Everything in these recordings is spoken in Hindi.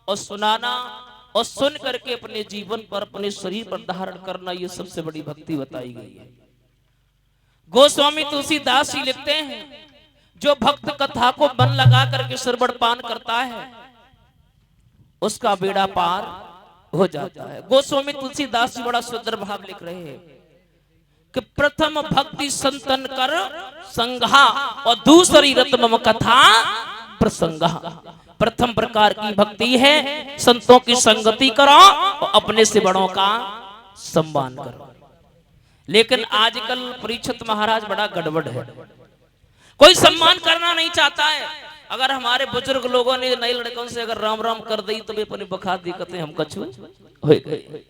और सुनाना और सुन करके अपने जीवन पर, अपने शरीर पर धारण करना, ये सबसे बड़ी भक्ति बताई गई है। गोस्वामी तुलसीदास जी लिखते हैं, जो भक्त कथा को मन लगा करके श्रवण पान करता है उसका बेड़ा पार हो जाता है। गोस्वामी तुलसीदास जी बड़ा सुंदर भाव लिख रहे हैं कि प्रथम भक्ति संतन कर संघा और दूसरी रत्न कथा प्रसंगा। प्रथम प्रकार की भक्ति है संतों की संगति करो और अपने से बड़ों का सम्मान करो। लेकिन आजकल परीक्षित महाराज बड़ा गड़बड़ है, कोई सम्मान करना नहीं चाहता है। अगर हमारे बुजुर्ग लोगों ने नए लड़कों से अगर राम राम कर दी तो वे अपनी बखा दिक्कतें हम कछु हो गए।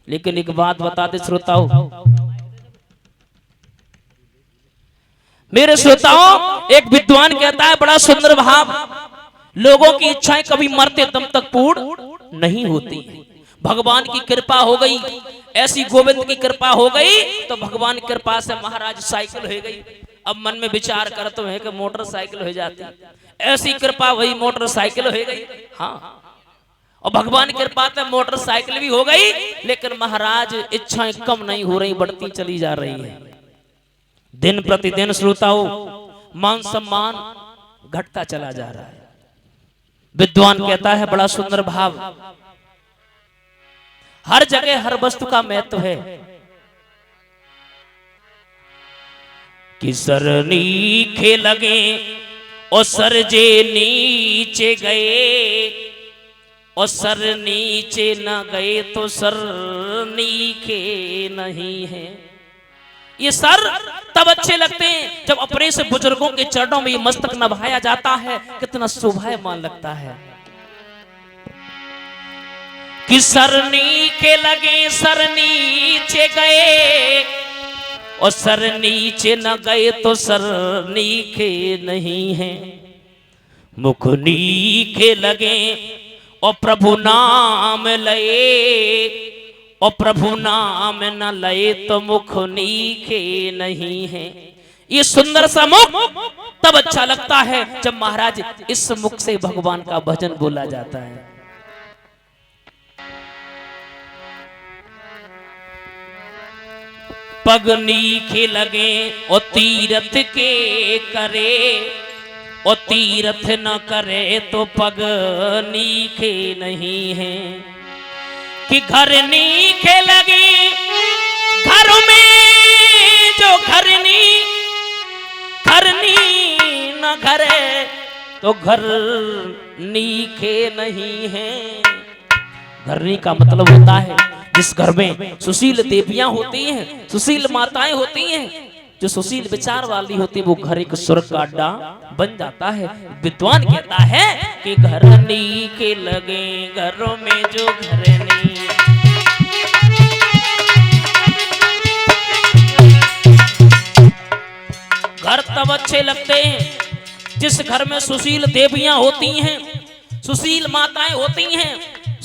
लेकिन एक बात बताते श्रोताओं, मेरे श्रोताओं, एक विद्वान कहता है बड़ा सुंदर भाव, लोगों की इच्छाएं कभी मरते दम तक पूर्ण नहीं होती। भगवान की कृपा हो गई, ऐसी गोविंद की कृपा हो गई तो भगवान की कृपा से महाराज साइकिल हो गई। अब मन में विचार करते हैं कि मोटरसाइकिल हो जाती, ऐसी कृपा वही मोटरसाइकिल हो गई। हाँ, और भगवान की कृपा से मोटरसाइकिल भी हो गई, लेकिन महाराज इच्छाएं कम नहीं हो रही, बढ़ती चली जा रही है। दिन प्रतिदिन श्रोताओं मान सम्मान घटता चला जा रहा है। विद्वान कहता है बड़ा सुंदर भाव, हर जगह हर वस्तु का महत्व है कि सर नीचे लगे और सर जे नीचे गए, और सर नीचे न गए तो सर नीचे नहीं है। ये सर तब अच्छे लगते हैं जब अपने से बुजुर्गों के चरणों में ये मस्तक नभाया जाता है, कितना शोभायमान लगता है। कि सर नीचे लगे सर नीचे गए, और सर नीचे न गए तो सर नीचे नहीं है। मुख नीचे लगे और प्रभु नाम लए, और प्रभु नाम न लए तो मुख नीचे नहीं है। ये सुंदर सा मुख तब अच्छा लगता है जब महाराज इस मुख से भगवान का भजन बोला जाता है। पग नीचे लगे और तीरथ के करे, और तीरथ न करे तो पग नीचे नहीं है। कि घर नीचे लगे, घर में जो घरनी न घरे तो घर नीचे नहीं है। घरनी का मतलब होता है जिस घर में सुशील देवियां होती हैं, सुशील माताएं होती हैं, जो सुशील विचार वाली होती है, वो घर एक स्वर्ग का अड्डा बन जाता है। विद्वान कहता है कि घरनी के लगे घरों में जो घरनी, घर तब अच्छे लगते हैं जिस घर में सुशील देवियां होती हैं, सुशील माताएं होती हैं,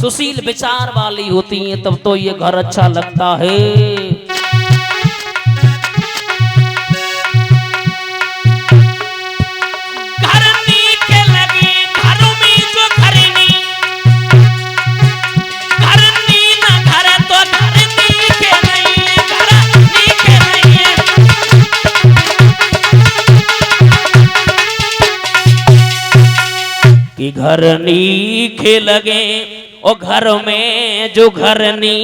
सुशील विचार वाली होती हैं, तब तो ये घर अच्छा लगता है। घरनी के लगे घरों में जो घरनी, घरनी ना घर तो घरनी के नहीं, घरनी के नहीं। कि घरनी के लगे और घर में जो घरनी,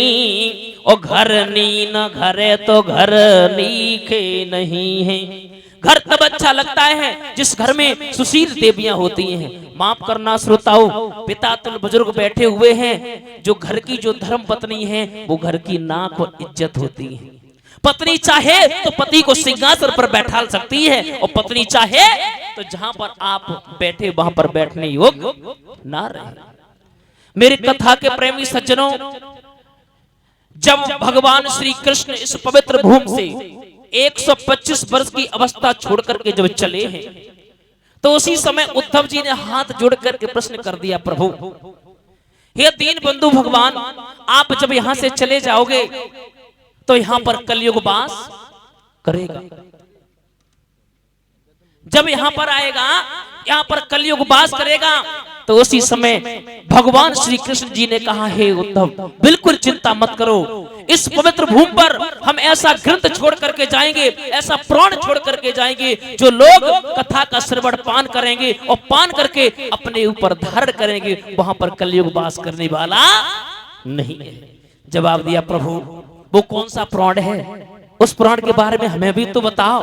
और घरनी न घरे तो घर नीचे नहीं है। घर तब अच्छा लगता है जिस घर में सुशील देवियां होती हैं। माफ करना श्रोताओं, पिता तुल बुजुर्ग बैठे हुए हैं, जो घर की जो धर्म पत्नी है वो घर की नाक और इज्जत होती है। पत्नी चाहे तो पति को सिंहासन पर बैठा सकती है, और पत्नी चाहे तो जहां पर आप बैठे वहां पर बैठने योग्य ना रहे। मेरी कथा के प्रेमी सज्जनों, जब भगवान श्री कृष्ण इस पवित्र भूमि से 125 वर्ष की अवस्था छोड़ करके जब चले हैं, तो उसी समय उद्धव जी ने हाथ जोड़ करके प्रश्न कर दिया, प्रभु हे दीन बंधु भगवान, आप जब यहां से चले जाओगे तो यहां पर कलयुग वास करेगा। जब यहां पर आएगा, यहां पर कलयुग वास करेगा, तो उसी समय भगवान श्री कृष्ण जी ने कहा, हे उद्धव बिल्कुल चिंता मत करो, इस पवित्र भूमि पर हम ऐसा ग्रंथ छोड़ करके जाएंगे, ऐसा प्राण छोड़ करके जाएंगे जो लोग कथा का श्रवण पान करेंगे और पान करके अपने ऊपर धारण करेंगे, वहां पर कलयुग वास करने वाला नहीं है। जवाब दिया, प्रभु वो कौन सा प्राण है, उस प्राण के बारे में हमें भी तो बताओ।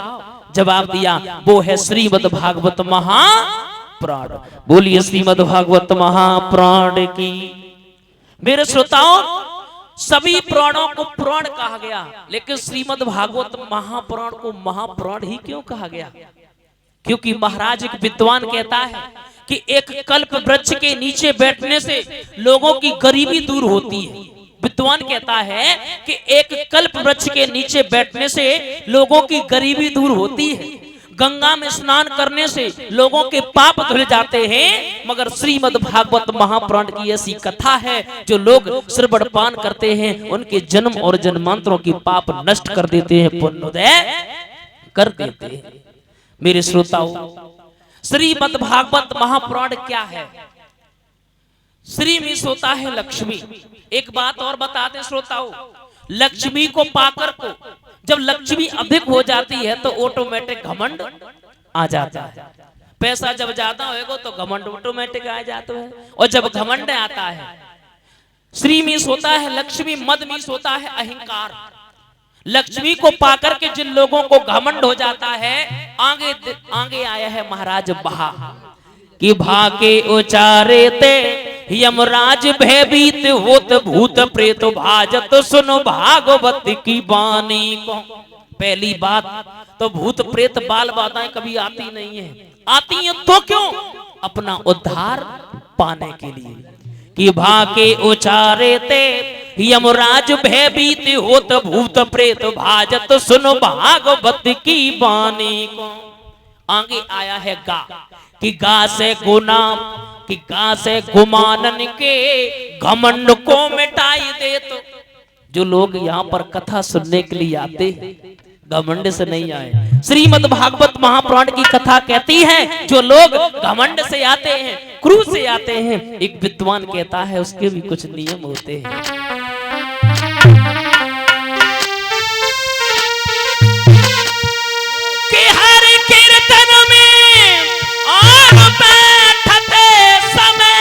जवाब दिया, वो है श्रीमद् भागवत महापुराण। बोलिए श्रीमद् भागवत महापुराण की। मेरे श्रोताओं, सभी पुराणों को पुराण कहा गया, लेकिन श्रीमद् भागवत महापुराण को महापुराण ही क्यों कहा गया? क्योंकि महाराज एक विद्वान कहता है कि एक कल्प वृक्ष के नीचे बैठने से लोगों की गरीबी दूर होती है। विद्वान कहता है कि एक कल्प वृक्ष के नीचे बैठने से लोगों की गरीबी दूर होती है, गंगा में स्नान करने से लोगों के पाप धुल जाते हैं, मगर श्रीमद् भागवत महापुराण की ऐसी कथा है जो लोग श्रवण पान करते हैं, उनके जन्म और जन्मांतरों की पाप नष्ट कर देते हैं, पुण्योदय कर देते हैं। मेरे श्रोताओं, श्रीमद् भागवत महापुराण क्या है? श्री में होता है लक्ष्मी। एक बात और बताते श्रोताओं, लक्ष्मी को पाकर को जब लक्ष्मी अधिक हो जाती है तो ऑटोमेटिक घमंड आ जाता है। पैसा जब ज्यादा होएगा तो घमंड ऑटोमेटिक आ जाता है, और जब घमंड आता है, श्री मीस होता है लक्ष्मी, मद मीस होता है अहंकार। लक्ष्मी को पाकर के जिन लोगों को घमंड हो जाता है, आगे आया है महाराज बहा कि भाके उचारे ते यमराज भयभीत होत भूत प्रेत भाजत सुनो भागवत की वाणी को। पहली बात तो भूत प्रेत बाल बाधाएं कभी आती नहीं है, आती हैं तो क्यों? अपना उद्धार पाने के लिए। कि भाके उचारे ते यमराज भयभीत होत भूत प्रेत भाजत सुनो भागवत की वाणी को। आगे आया है गा कि गा से गुना कि गा से गुमानन के घमंड को मिटाई दे। तो जो लोग यहाँ पर कथा सुनने के लिए आते हैं, घमंड से नहीं आए। श्रीमद् भागवत महापुराण की कथा कहती है जो लोग घमंड से आते हैं, क्रोध से आते हैं, एक विद्वान कहता है उसके भी कुछ नियम होते हैं। कि हर कीर्तन में और बैठते समय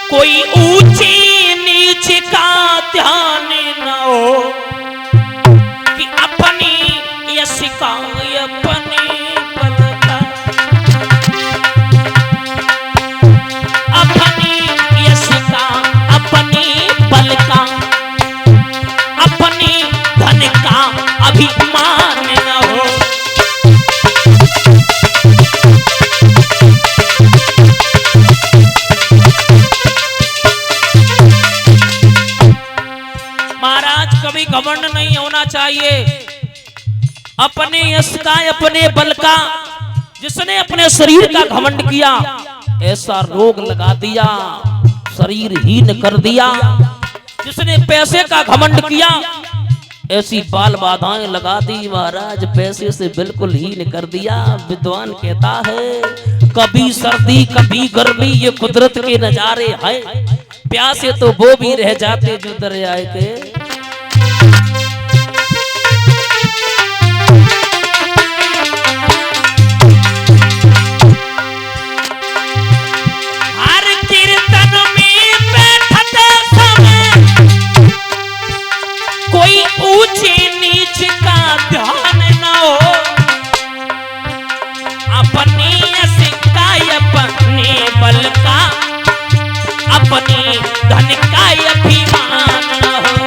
कोई ऊंची नीच का ध्यान न हो, कि अपनी यश का अपने बल का, अपनी यश का अपने बल का, अपनी धन का अभिमान न हो। महाराज कभी घमंड नहीं होना चाहिए, अपने यश का अपने बल का। जिसने अपने शरीर का घमंड किया, ऐसा रोग लगा दिया, शरीर हीन कर दिया। जिसने पैसे का घमंड किया, ऐसी बाल बाधाएं लगा दी, महाराज पैसे से बिल्कुल हीन कर दिया। विद्वान कहता है कभी सर्दी कभी गर्मी, ये कुदरत के नजारे हैं, प्यासे तो वो भी रह जाते जो दरियाए के। हर कीर्तन में बैठते समय कोई ऊंची नीच का ध्यान न हो, अपने यश का अपने बल का, अपने धन का अभिमान न हो।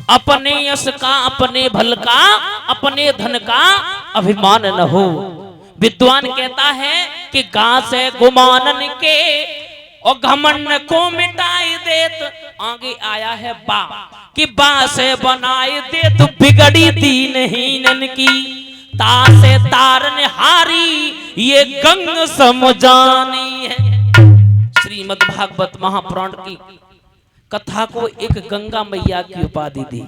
अपने यश का अपने बल का अपने धन का अभिमान न हो। विद्वान कहता है कि गा से गुमानन के और घमंड को मिटाई देत। आगे आया है बा कि बा से बनाए देत बिगड़ी दीनहीनन की। तासे तारन हारी ये गंग समझानी है। श्रीमद् भागवत महापुराण की कथा को एक गंगा मैया की उपाधि दी।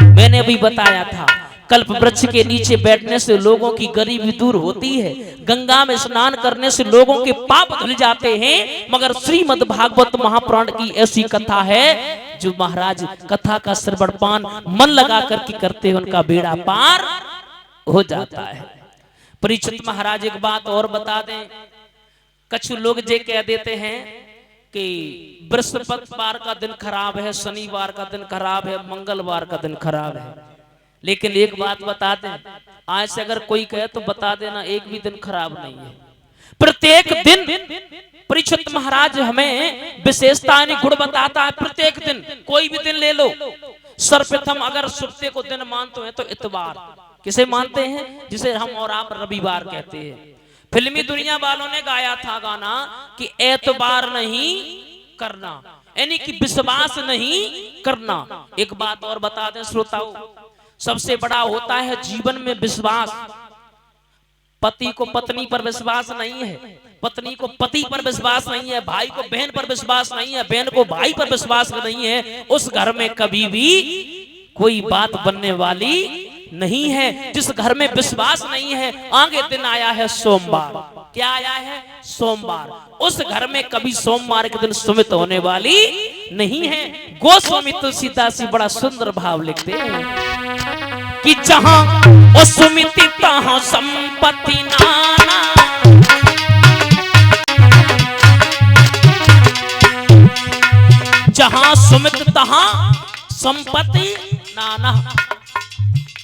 मैंने अभी बताया था कल्प वृक्ष के नीचे बैठने से लोगों की गरीबी दूर होती है, गंगा में स्नान करने से लोगों के पाप धुल जाते हैं। मगर श्रीमद् भागवत महापुराण की ऐसी कथा है जो महाराज कथा का श्रवण पान मन लगा करके करते हैं, उनका बेड़ा पार हो जाता है। परीक्षित महाराज एक बात और बता दें, कुछ लोग ये कह देते हैं कि बृहस्पतिवार का दिन खराब है, शनिवार का दिन खराब है, मंगलवार का दिन खराब है। लेकिन एक बात बता दें, आज से अगर कोई कहे तो बता देना एक भी दिन खराब नहीं है। प्रत्येक दिन परीक्षित महाराज हमें विशेषता गुण बताता है। प्रत्येक दिन कोई भी दिन ले लो, सर्वप्रथम अगर सप्ताह को दिन मानते हैं तो इतवार। किसे मानते हैं? जिसे हम और आप रविवार कहते हैं। फिल्मी दुनिया वालों ने गाया था गाना कि एतबार नहीं करना, यानी कि विश्वास नहीं करना। एक बात और बता दें श्रोताओं, सबसे बड़ा होता है जीवन में विश्वास। पति को पत्नी पर विश्वास नहीं है, पत्नी को पति पर विश्वास नहीं है, भाई को बहन पर विश्वास नहीं है, बहन को भाई पर विश्वास नहीं है, उस घर में कभी भी कोई बात बनने वाली नहीं है। जिस घर में विश्वास नहीं है, आगे दिन आया है सोमवार। क्या आया है? सोमवार। उस घर में कभी सोमवार के दिन सुमित होने वाली नहीं है। गोस्वामी तुलसीदास जी बड़ा सुंदर भाव लिखते हैं कि जहां ओ सुमिति तहां संपत्ति नाना, जहां सुमित तहां संपत्ति नाना।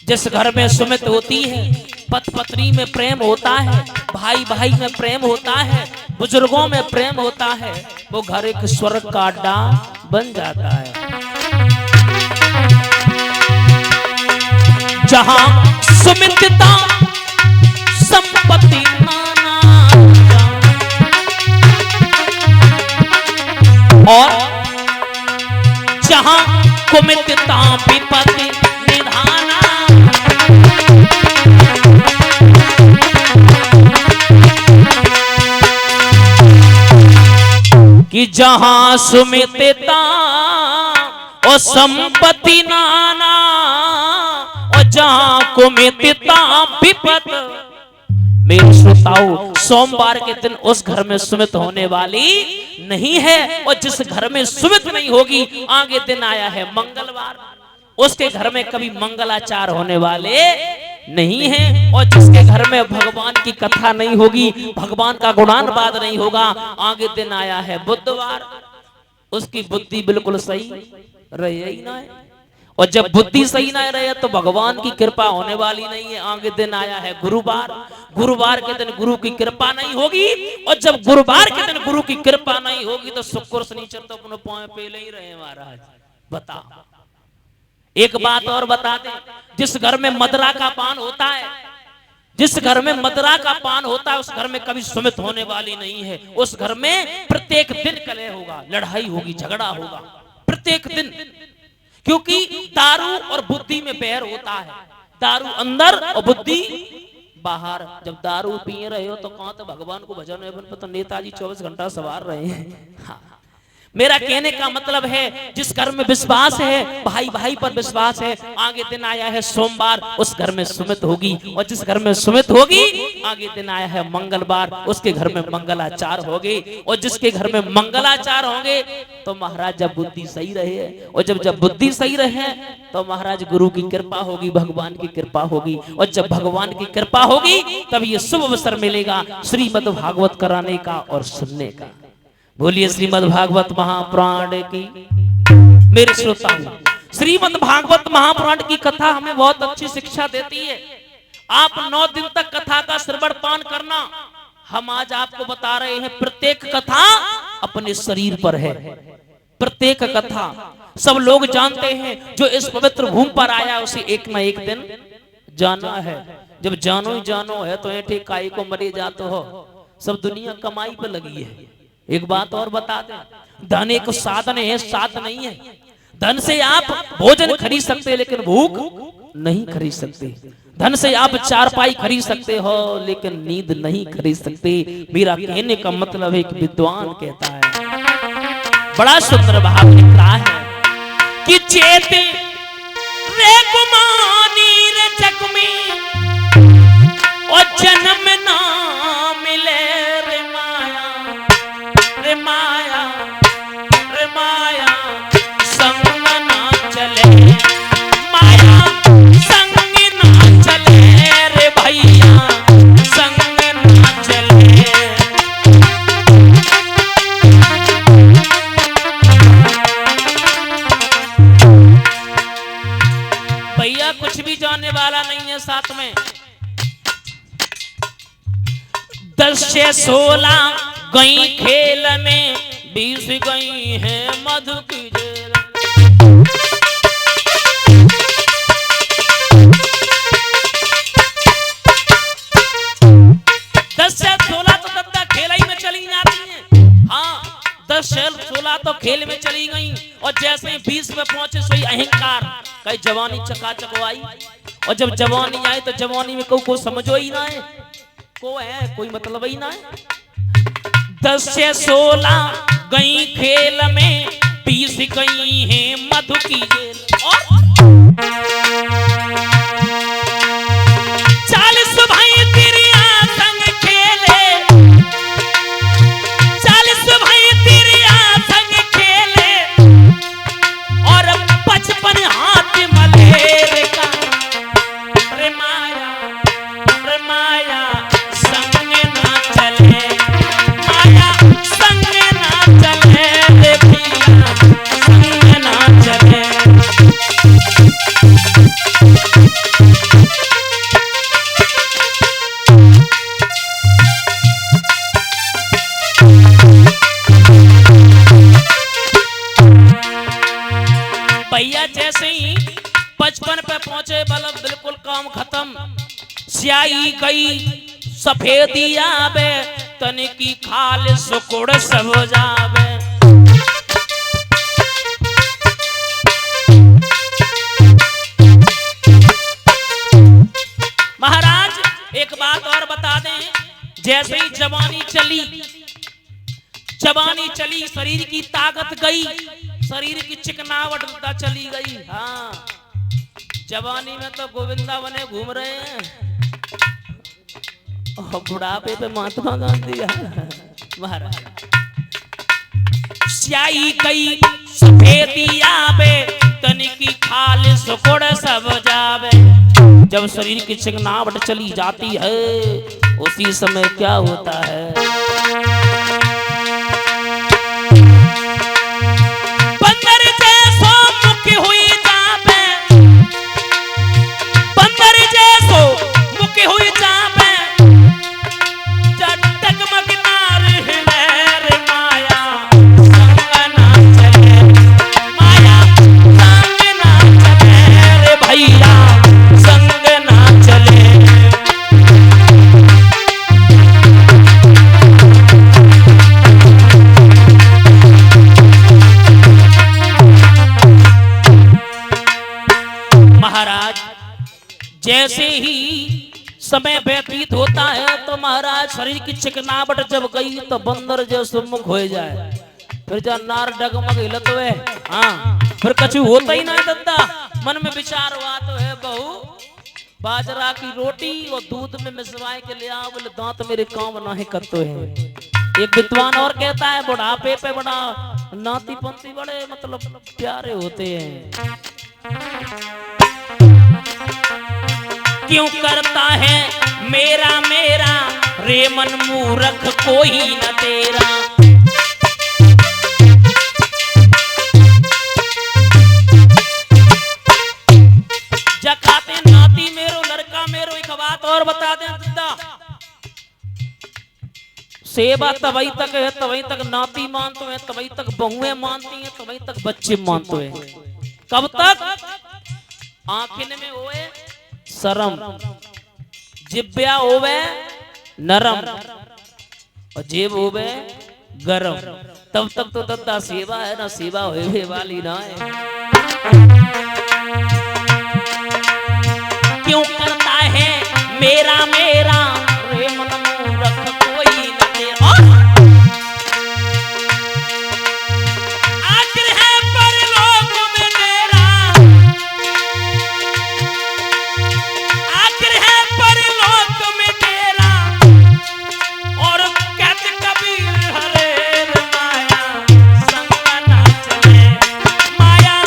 जिस घर में सुमित होती है, पति पत्नी में प्रेम होता है, भाई भाई में प्रेम होता है, बुजुर्गों में प्रेम होता है, वो घर एक स्वर्ग का अड्डा बन जाता है। जहां सुमितता संपत्ति नाना, और जहां कुमितता विपत्ति निधाना। कि जहां सुमितता और संपत्ति नाना, और जहां कुमितता विपत। मेरे श्रोताओं, सोमवार के दिन उस घर में सुमित होने वाली नहीं है, और जिस घर में सुमित नहीं होगी, आगे दिन आया है मंगलवार, उसके घर में कभी मंगलाचार होने वाले नहीं है। और जिसके घर में भगवान की कथा नहीं होगी, भगवान का गुणानुवाद नहीं होगा, आगे दिन आया है बुधवार, उसकी बुद्धि बिल्कुल सही रहे ही ना है। और जब बुद्धि सही ना रहे तो भगवान की कृपा होने वाली नहीं है। आगे दिन आया है गुरुवार, गुरुवार के दिन गुरु की कृपा नहीं होगी, और जब गुरुवार के दिन गुरु की कृपा नहीं होगी तो शुक्र शनिचर तो अपने पांव पे ले ही रहे महाराज। बता, एक बात और बता दें, जिस घर में मदरा का पान होता है, जिस घर में मदरा का पान होता है, उस घर में कभी सुमित होने वाली नहीं है। उस घर में प्रत्येक दिन कलह होगा, लड़ाई होगी, झगड़ा होगा प्रत्येक दिन, क्योंकि दारू और बुद्धि में बैर होता है। दारू अंदर और बुद्धि बाहर। जब दारू पी रहे हो तो कहाँ तो भगवान को भजन है, तो नेताजी 24 घंटा सवार रहे हैं। हाँ। मेरा कहने का मतलब है, जिस घर में विश्वास है, भाई भाई पर विश्वास है, आगे दिन आया है सोमवार, उस घर में सुमित होगी। और जिस घर में सुमित होगी, आगे दिन आया है मंगलवार, उसके घर में मंगलाचार होंगे। और जिसके घर में मंगलाचार होंगे तो महाराज जब बुद्धि सही रहे, और जब बुद्धि सही रहे तो महाराज गुरु की कृपा होगी, भगवान की कृपा होगी। और जब भगवान की कृपा होगी तब ये शुभ अवसर मिलेगा श्रीमद् भागवत कराने का और सुनने का। बोलिए श्रीमद् भागवत महापुराण की। मेरे श्रोताओं, श्रीमद् भागवत महापुराण की कथा हमें बहुत अच्छी शिक्षा देती है। आप 9 दिन तक कथा का श्रवण पान करना। हम आज आपको बता रहे हैं, प्रत्येक कथा अपने शरीर पर है। प्रत्येक कथा सब लोग जानते हैं, जो इस पवित्र भूमि पर आया उसे एक न एक दिन जाना है। जब जानो ही जानो है तो ऐठे काई को मरे जाते हो। सब दुनिया कमाई पे लगी है। एक बात और बता दें, धन एक साधन है, साथ नहीं है। धन से आप भोजन खरीद सकते हैं, लेकिन भूख नहीं खरीद सकते। धन से आप चारपाई खरीद सकते हो लेकिन नींद नहीं खरीद सकते। मेरा कहने का मतलब एक विद्वान कहता है, बड़ा सुंदर भाव लिख रहा है कि चेत रे गुमानी रे जग में और जन्म ना मिले रे माया, रे माया, रे माया संग ना चले, माया संग ना चले रे भैया, संग ना चले। भैया कुछ भी जाने वाला नहीं है साथ में। 10 से 16 गई खेल में, 20 गई है मधु की जेल। 10 से 16 तो दद्दा खेल ही में चली जाती है। हाँ 10 से 16 तो खेल में चली गई और जैसे ही 20 में पहुंचे सोई अहंकार कई जवानी चकाचक आई। और जब जवानी आई तो जवानी में को समझो ही ना है, को है कोई मतलब ही ना है। 10 से 16 गई खेल में, 20 गई है मधु की जेल। और 40 भाई तिरिया संग खेले, 40 भाई तिरिया संग खेले और 55 हाथ मलेर का, रे माया, रे माया संग ना चले, माया संग ना चले रे भैया, संग ना चले। भैया जैसे ही 55 पे पहुंचे बल्ब बिल्कुल काम खत्म, स्याही गई सफेदी आवे, तन की खाल सुकुड़ सब जावे। महाराज एक बात और बता दें, जैसे ही जवानी चली शरीर की ताकत गई, शरीर की चिकनावट चली गई। हाँ जवानी में तो गोविंदा बने घूम रहे हैं और बुढ़ापे पे महात्मा गांधी महाराज। स्याही गई सफेदी आवे, तन की खाल सुकुड़ सब जावे। जब शरीर की चिकनावट चली जाती है उसी समय क्या होता है, बंदर जैसो मुख हुई जावे, बंदर जैसो मुख हुई जावे, जटक मगनार हिले रे माया संग ना चले, माया संग ना चले रे भैया, संग ना चले। महाराज जैसे ही समय व्यतीत होता है तो महाराज शरीर की चिकनावट जब गई तो बंदर जैसे मुख हो जाए, फिर जब नार डगमग हिलत हुए, हाँ फिर कछु होता ही ना दद्दा। मन में विचार हुआ तो है बहू बाजरा की रोटी और दूध में मिसवाए के लिया, बोले दांत मेरे काम ना है करते हैं। एक विद्वान और कहता है बुढ़ापे पे बड़ा नाती पंती बड़े मतलब प्यारे होते हैं। क्यों करता है मेरा मेरा रे मन मूर्ख कोई न तेरा, जकाते नाती मेरो लड़का मेरो। एक बात और बता दें दादा, सेवा तभी तक है तभी तक नाती मानते हैं, तभी तक बहुएं मानती हैं, तभी तक बच्चे मानते हैं। कब तक? आंखिन में होए शरम, जिब्या होवे नरम और जेब होवे गरम, तब तक तो दद्दा सेवा है ना, सेवा होवे वाली ना है। क्यों करता है मेरा मेरा रे मन मूरख कोई न तेरा। आखिर है परलोक में तेरा, आखिर है परलोक में तेरा। और कहते कबीर हरे रे माया संग ना चले, माया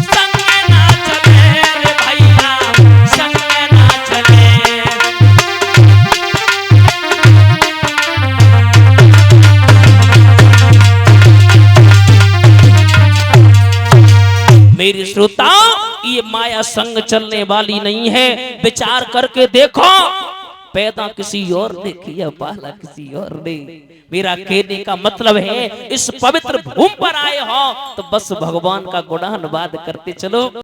संग ना चले रे भैया संग ना चले। मेरी श्रोताओं, ये माया संग चलने वाली नहीं है। विचार करके देखो, पैदा किसी और ने किया, पाला किसी और ने। मेरा कहने का मतलब है, इस पवित्र भूमि पर आए हो तो बस भगवान का गुणगान करते चलो।